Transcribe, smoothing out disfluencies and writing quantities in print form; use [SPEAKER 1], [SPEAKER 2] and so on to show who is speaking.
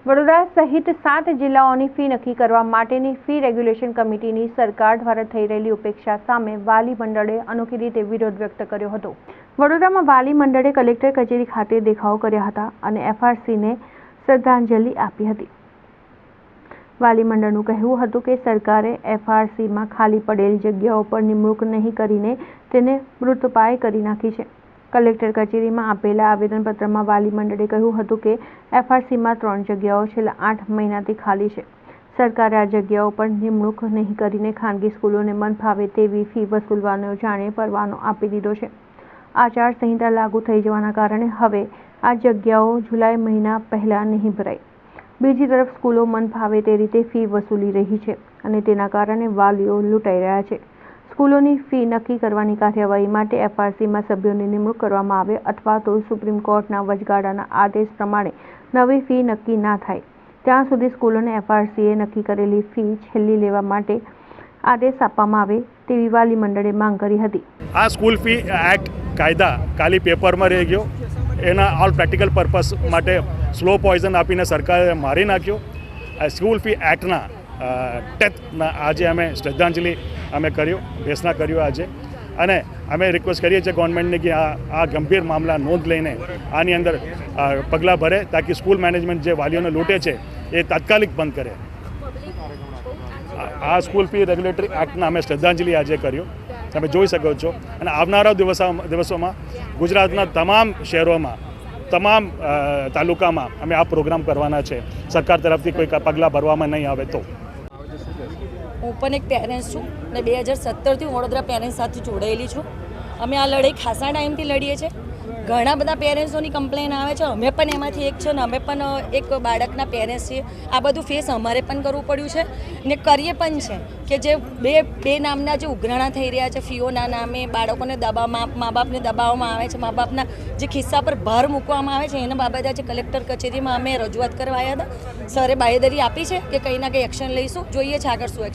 [SPEAKER 1] વડોદરા સહિત 7 જિલ્લાઓની ફી નક્કી કરવા માટેની ફી રેગ્યુલેશન કમિટીની સરકાર દ્વારા થઈ રહેલી ઉપેક્ષા સામે વાલી મંડળે અનોખી રીતે વિરોધ વ્યક્ત કર્યો હતો। વડોદરામાં વાલી મંડળે કલેક્ટર કચેરી ખાતે દેખાવો કર્યા હતા અને એફઆરસીને શ્રદ્ધાંજલિ આપી હતી। વાલી મંડળનું કહેવું હતું કે સરકારે એફઆરસીમાં ખાલી પડેલી જગ્યાઓ પર નિમણૂક નહીં કરીને તેને મૃતપાય કરી નાખી છે। કલેક્ટર કચેરીમાં આપેલા આવેદનપત્રમાં વાલી મંડળે કહ્યું હતું કે એફઆરસીમાં 3 જગ્યાઓ છેલ્લા 8 મહિનાથી ખાલી છે। સરકારે આ જગ્યાઓ પર નિમણૂક નહીં કરીને ખાનગી સ્કૂલોને મન ફાવે તેવી ફી વસૂલવાનો જાણે પરવાનો આપી દીધો છે। આચારસંહિતા લાગુ થઈ જવાના કારણે હવે આ જગ્યાઓ જુલાઈ મહિના પહેલા નહીં ભરાય। બીજી તરફ સ્કૂલો મન ફાવે તે રીતે ફી વસૂલી રહી છે અને તેના કારણે વાલીઓ લૂંટાઈ રહ્યા છે। સ્કૂલોની ફી નક્કી કરવાની કાર્યવાહી માટે એફઆરસીમાં સભ્યોની નિમણૂક કરવામાં આવે અથવા તો સુપ્રીમ કોર્ટના વચગાળાના આદેશ પ્રમાણે નવી ફી નક્કી ના થાય ત્યાં સુધી સ્કૂલોને એફઆરસીએ નક્કી કરેલી ફી છેલ્લી લેવા માટે આદેશ આપવામાં આવે તેવી વાલી મંડળે માંગ કરી હતી।
[SPEAKER 2] આ સ્કૂલ ફી એક્ટ કાયદા કાલી પેપરમાં રહી ગયો। એના ઓલ પ્રેક્ટિકલ પર્પસ માટે સ્લો પોઈઝન આપીને સરકારે મારી નાખ્યો। સ્કૂલ ફી એક્ટના ટેથના આજે અમે શ્રદ્ધાંજલિ અમે કર્યો, બેસના કર્યો આજે અને અમે રિક્વેસ્ટ કરીએ છીએ ગવર્મેન્ટને કે આ ગંભીર મામલા નોંધ લઈને આની અંદર પગલાં ભરે તાકી સ્કૂલ મેનેજમેન્ટ જે વાલીઓને લૂંટે છે એ તાત્કાલિક બંધ કરે। આ સ્કૂલ ફી રેગ્યુલેટરી એક્ટના અમે શ્રદ્ધાંજલિ આજે કર્યો, તમે જોઈ શકો છો। અને આવનારા દિવસોમાં ગુજરાતના તમામ શહેરોમાં તમામ તાલુકામાં અમે આ પ્રોગ્રામ કરવાના છે સરકાર તરફથી કોઈ પગલાં ભરવામાં નહીં આવે તો।
[SPEAKER 3] હું પણ એક પેરેન્ટ્સ છું અને 2017થી હું વડોદરા પેરેન્ટ્સ સાથે જોડાયેલી છું। અમે આ લડાઈ ખાસા ટાઈમથી લડીએ છીએ। ઘણા બધા પેરેન્ટ્સોની કમ્પ્લેન આવે છે, અમે પણ એમાંથી એક છે ને અમે પણ એક બાળકના પેરેન્ટ્સ છીએ। આ બધું ફેસ અમારે પણ કરવું પડ્યું છે ને કરીએ પણ છે કે જે બે નામના જે ઉઘરાણા થઈ રહ્યા છે ફીઓના નામે, બાળકોને મા બાપને દબાવવામાં આવે છે, મા બાપના જે ખિસ્સા પર ભાર મૂકવામાં આવે છે એના બાબતે આજે કલેક્ટર કચેરીમાં અમે રજૂઆત કરવા આવ્યા હતા। સરે બાહેધરી આપી છે કે કંઈ ના કંઈ એક્શન લઈશું, જોઈએ છે આગળ શું